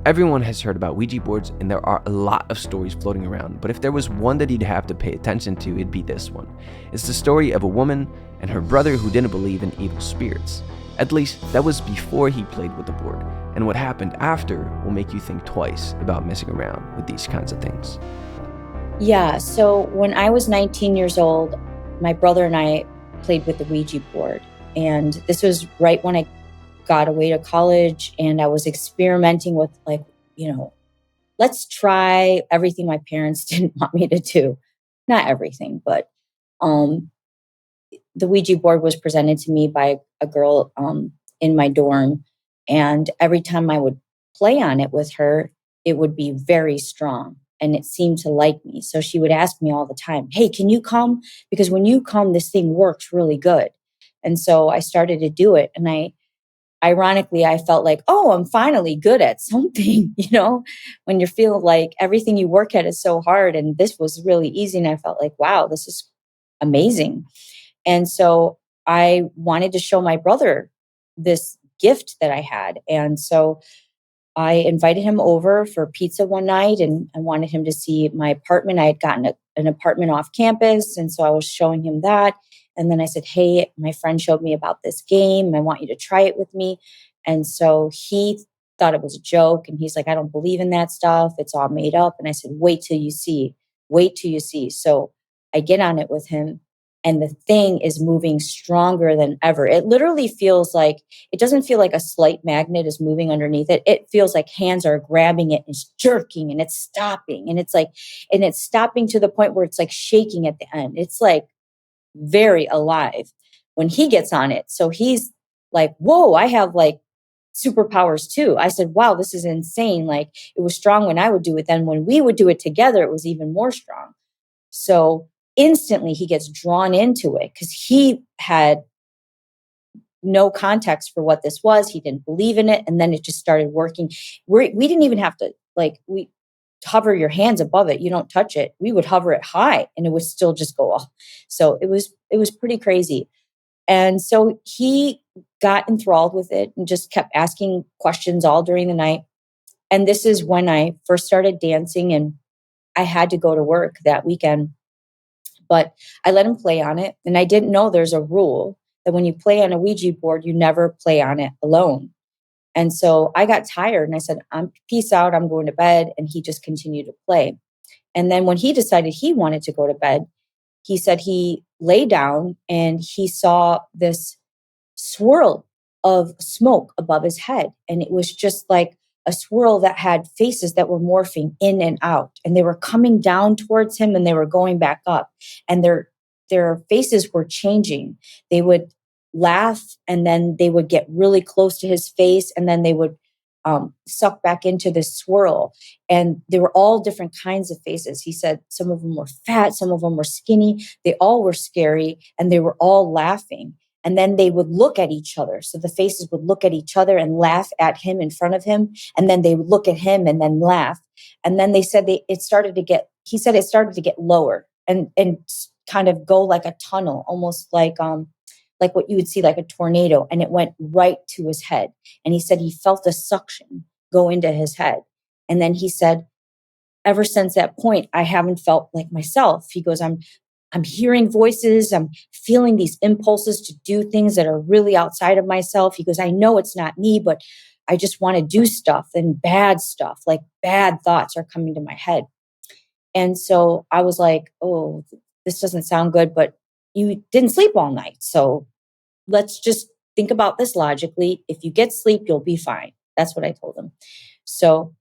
Everyone has heard about Ouija boards, and there are a lot of stories floating around, but if there was one that you'd have to pay attention to, it'd be this one. It's the story of a woman and her brother who didn't believe in evil spirits. At least, that was before he played with the board, and what happened after will make you think twice about messing around with these kinds of things. Yeah, so when I was 19 years old, my brother and I played with the Ouija board. And this was right when I got away to college and I was experimenting with, like, you know, let's try everything my parents didn't want me to do. Not everything, but um, the Ouija board was presented to me by a girl in my dorm. And every time I would play on it with her, it would be very strong and it seemed to like me. So she would ask me all the time, hey, can you come? Because when you come, this thing works really good. And so I started to do it. And ironically, I felt like, oh, I'm finally good at something, when you feel like everything you work at is so hard. And this was really easy. And I felt like, wow, this is amazing. And so I wanted to show my brother this gift that I had. And so I invited him over for pizza one night and I wanted him to see my apartment. I had gotten an apartment off campus. And so I was showing him that. And then I said, hey, my friend showed me about this game. I want you to try it with me. And so he thought it was a joke. And he's like, I don't believe in that stuff. It's all made up. And I said, wait till you see. Wait till you see. So I get on it with him. And the thing is moving stronger than ever. It literally feels like, it doesn't feel like a slight magnet is moving underneath it. It feels like hands are grabbing it and it's jerking and it's stopping. And it's stopping to the point where it's like shaking at the end. It's like very alive when he gets on it. So he's like, whoa, I have like superpowers too. I said, wow, this is insane. Like it was strong when I would do it. Then when we would do it together, it was even more strong. So instantly he gets drawn into it because he had no context for what this was. He didn't believe in it. And then it just started working. We didn't even have to we hover your hands above it. You don't touch it. We would hover it high and it would still just go off. So it was pretty crazy. And so he got enthralled with it and just kept asking questions all during the night. And this is when I first started dancing and I had to go to work that weekend. But I let him play on it. And I didn't know there's a rule that when you play on a Ouija board, you never play on it alone. And so I got tired and I said, peace out, I'm going to bed. And he just continued to play. And then when he decided he wanted to go to bed, he said he lay down and he saw this swirl of smoke above his head. And it was just like a swirl that had faces that were morphing in and out. And they were coming down towards him and they were going back up. And their faces were changing. They would laugh and then they would get really close to his face and then they would suck back into this swirl. And they were all different kinds of faces. He said some of them were fat, some of them were skinny. They all were scary and they were all laughing. And then they would look at each other. So the faces would look at each other and laugh at him in front of him. And then they would look at him and then laugh. And then they said it started to get lower and kind of go like a tunnel, almost like what you would see like a tornado. And it went right to his head. And he said he felt a suction go into his head. And then he said, ever since that point, I haven't felt like myself. He goes, I'm hearing voices. I'm feeling these impulses to do things that are really outside of myself. He goes, I know it's not me, but I just want to do stuff and bad stuff, like bad thoughts are coming to my head. And so I was like, oh, this doesn't sound good, but you didn't sleep all night. So let's just think about this logically. If you get sleep, you'll be fine. That's what I told him. So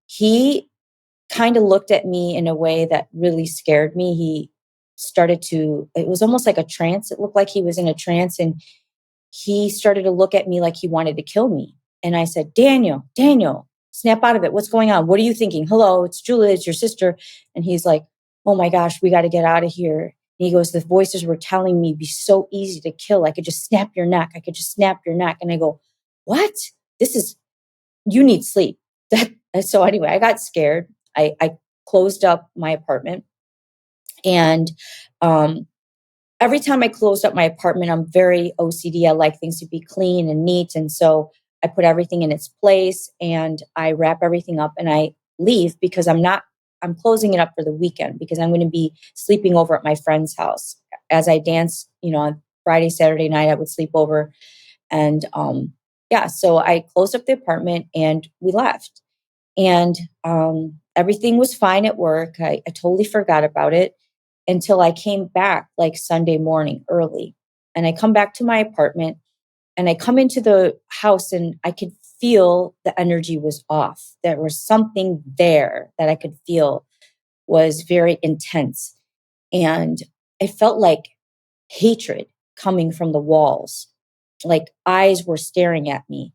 he kind of looked at me in a way that really scared me. It was almost like a trance. It looked like he was in a trance and he started to look at me like he wanted to kill me. And I said, Daniel, snap out of it. What's going on? What are you thinking? Hello, it's Julia, it's your sister. And he's like, oh my gosh, we got to get out of here. And he goes, the voices were telling me it'd be so easy to kill. I could just snap your neck. And I go, what? You need sleep. So anyway, I got scared. I closed up my apartment. And every time I closed up my apartment, I'm very OCD. I like things to be clean and neat. And so I put everything in its place and I wrap everything up and I leave because I'm closing it up for the weekend because I'm going to be sleeping over at my friend's house. As I dance, on Friday, Saturday night, I would sleep over. And yeah, so I closed up the apartment and we left. And everything was fine at work. I totally forgot about it until I came back like Sunday morning early. And I come back to my apartment and I come into the house and I could feel the energy was off. There was something there that I could feel was very intense. And I felt like hatred coming from the walls, like eyes were staring at me.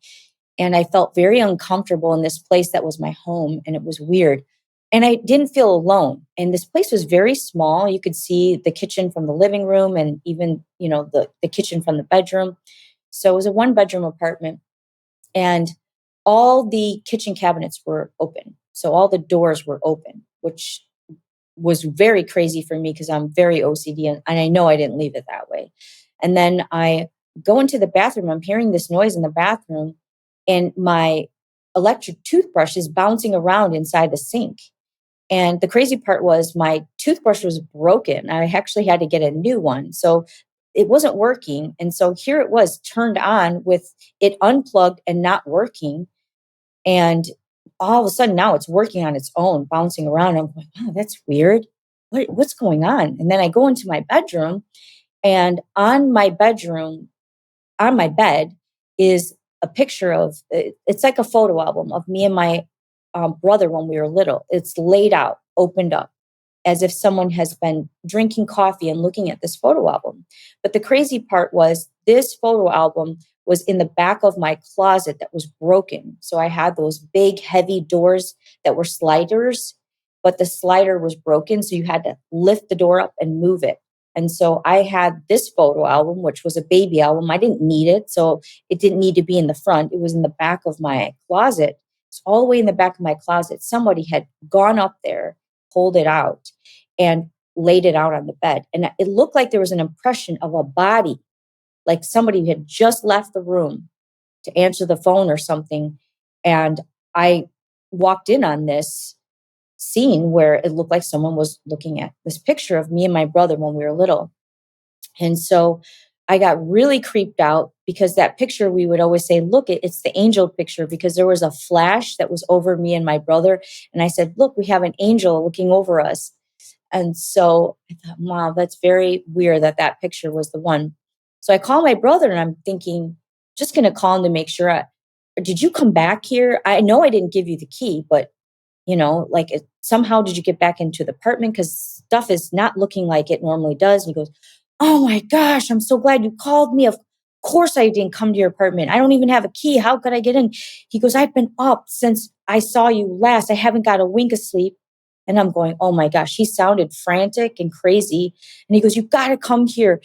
And I felt very uncomfortable in this place that was my home. And it was weird. And I didn't feel alone. And this place was very small. You could see the kitchen from the living room and even, the kitchen from the bedroom. So it was a 1-bedroom apartment. And all the kitchen cabinets were open. So all the doors were open, which was very crazy for me because I'm very OCD and I know I didn't leave it that way. And then I go into the bathroom. I'm hearing this noise in the bathroom and my electric toothbrush is bouncing around inside the sink. And the crazy part was my toothbrush was broken. I actually had to get a new one. So it wasn't working. And so here it was turned on with it unplugged and not working. And all of a sudden now it's working on its own, bouncing around. I'm like, wow, that's weird. What's going on? And then I go into my bedroom and on my bed is a picture of, it's like a photo album of me and my brother when we were little. It's laid out, opened up, as if someone has been drinking coffee and looking at this photo album. But the crazy part was this photo album was in the back of my closet that was broken. So I had those big, heavy doors that were sliders, but the slider was broken. So you had to lift the door up and move it. And so I had this photo album, which was a baby album. I didn't need it. So it didn't need to be in the front. It was in the back of my closet. It's all the way in the back of my closet. Somebody had gone up there, pulled it out, and laid it out on the bed. And it looked like there was an impression of a body, like somebody had just left the room to answer the phone or something. And I walked in on this scene where it looked like someone was looking at this picture of me and my brother when we were little. And so I got really creeped out because that picture, we would always say, look, it's the angel picture, because there was a flash that was over me and my brother. And I said, look, we have an angel looking over us. And so I thought, wow, that's very weird that picture was the one. So I call my brother and I'm thinking, just going to call him to make sure. Did you come back here? I know I didn't give you the key, but somehow did you get back into the apartment? Because stuff is not looking like it normally does. And he goes, oh my gosh, I'm so glad you called me. Of course I didn't come to your apartment. I don't even have a key. How could I get in? He goes, I've been up since I saw you last. I haven't got a wink of sleep. And I'm going, oh my gosh, he sounded frantic and crazy. And he goes, you've got to come here.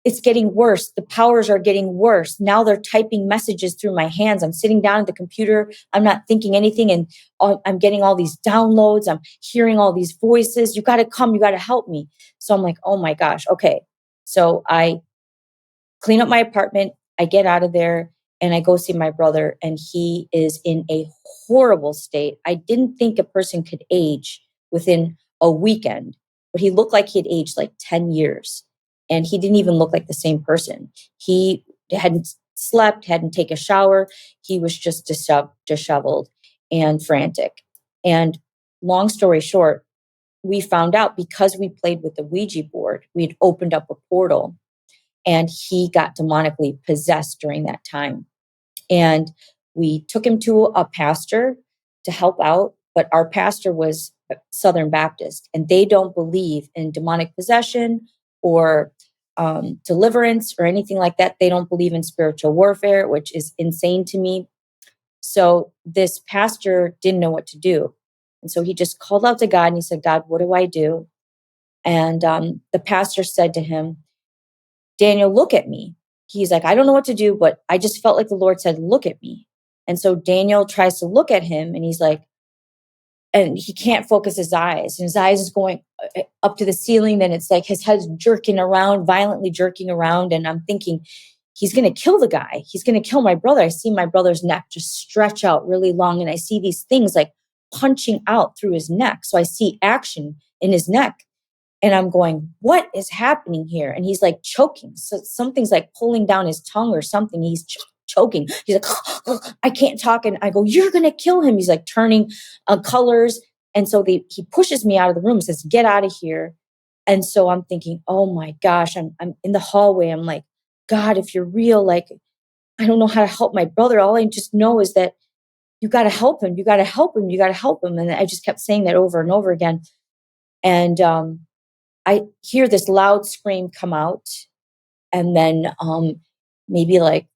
It's getting worse. The powers are getting worse. Now they're typing messages through my hands. I'm sitting down at the computer. I'm not thinking anything. And I'm getting all these downloads. I'm hearing all these voices. You got to come. You got to help me. So I'm like, oh my gosh. Okay. So I clean up my apartment. I get out of there and I go see my brother, and he is in a horrible state. I didn't think a person could age within a weekend, but he looked like he had aged like 10 years. And he didn't even look like the same person. He hadn't slept, hadn't taken a shower. He was just disheveled and frantic. And long story short, we found out because we played with the Ouija board, we had opened up a portal, and he got demonically possessed during that time. And we took him to a pastor to help out, but our pastor was Southern Baptist, and they don't believe in demonic possession or deliverance or anything like that. They don't believe in spiritual warfare, which is insane to me. So this pastor didn't know what to do. And so he just called out to God and he said, God, what do I do? And the pastor said to him, Daniel, look at me. He's like, I don't know what to do, but I just felt like the Lord said, look at me. And so Daniel tries to look at him and he's like, and he can't focus his eyes. And his eyes is going up to the ceiling. Then it's like his head's jerking around, violently jerking around. And I'm thinking, he's going to kill the guy. He's going to kill my brother. I see my brother's neck just stretch out really long. And I see these things like punching out through his neck. So I see action in his neck. And I'm going, what is happening here? And he's like choking. So something's like pulling down his tongue or something. He's choking. He's like, I can't talk. And I go, you're going to kill him. He's like turning colors. And so he pushes me out of the room and says, get out of here. And so I'm thinking, oh my gosh, I'm in the hallway. I'm like, God, if you're real, like, I don't know how to help my brother. All I just know is that you got to help him. You got to help him. You got to help him. And I just kept saying that over and over again. And I hear this loud scream come out. And then maybe like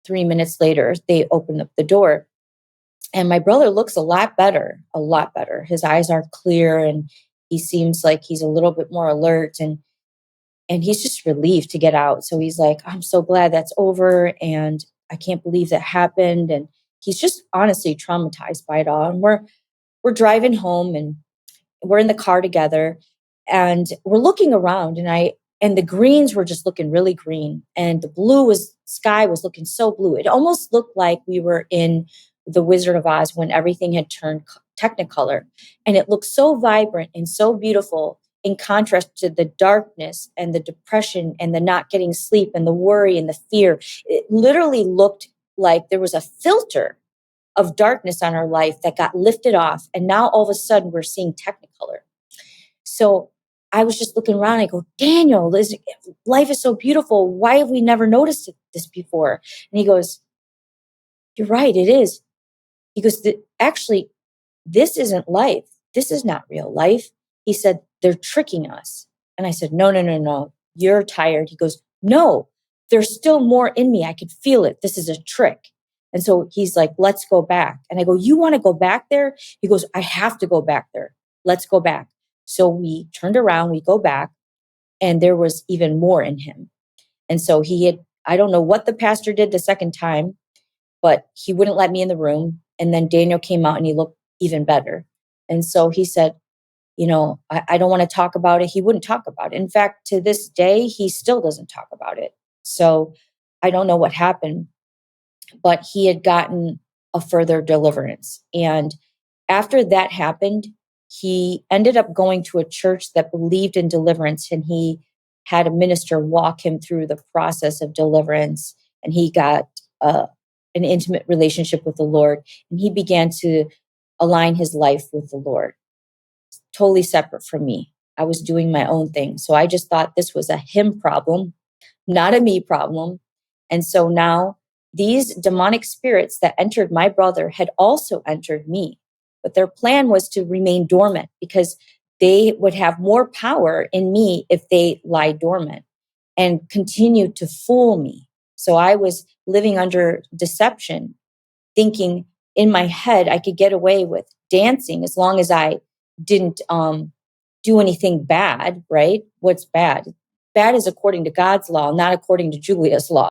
3 minutes later, they open up the door. And my brother looks a lot better, a lot better. His eyes are clear and he seems like he's a little bit more alert. And he's just relieved to get out. So he's like, I'm so glad that's over. And I can't believe that happened. And he's just honestly traumatized by it all. And we're driving home and we're in the car together and we're looking around and the greens were just looking really green. And the sky was looking so blue. It almost looked like we were in The Wizard of Oz when everything had turned Technicolor. And it looked so vibrant and so beautiful in contrast to the darkness and the depression and the not getting sleep and the worry and the fear. It literally looked like there was a filter of darkness on our life that got lifted off. And now all of a sudden we're seeing Technicolor. So I was just looking around. I go, Daniel, life is so beautiful. Why have we never noticed this before? And he goes, you're right, it is. He goes, actually, this isn't life. This is not real life. He said, they're tricking us. And I said, no. You're tired. He goes, no, there's still more in me. I could feel it. This is a trick. And so he's like, let's go back. And I go, you want to go back there? He goes, I have to go back there. Let's go back. So we turned around, we go back, and there was even more in him. And so I don't know what the pastor did the second time, but he wouldn't let me in the room. And then Daniel came out and he looked even better. And so he said, I don't want to talk about it. He wouldn't talk about it. In fact, to this day, he still doesn't talk about it. So I don't know what happened, but he had gotten a further deliverance. And after that happened, he ended up going to a church that believed in deliverance, and he had a minister walk him through the process of deliverance. And he got an intimate relationship with the Lord, and he began to align his life with the Lord. Totally separate from me. I was doing my own thing. So I just thought this was a him problem, not a me problem. And so now these demonic spirits that entered my brother had also entered me. But their plan was to remain dormant because they would have more power in me if they lie dormant and continue to fool me. So I was living under deception, thinking in my head I could get away with dancing as long as I didn't do anything bad, right? What's bad? Bad is according to God's law, not according to Julia's law.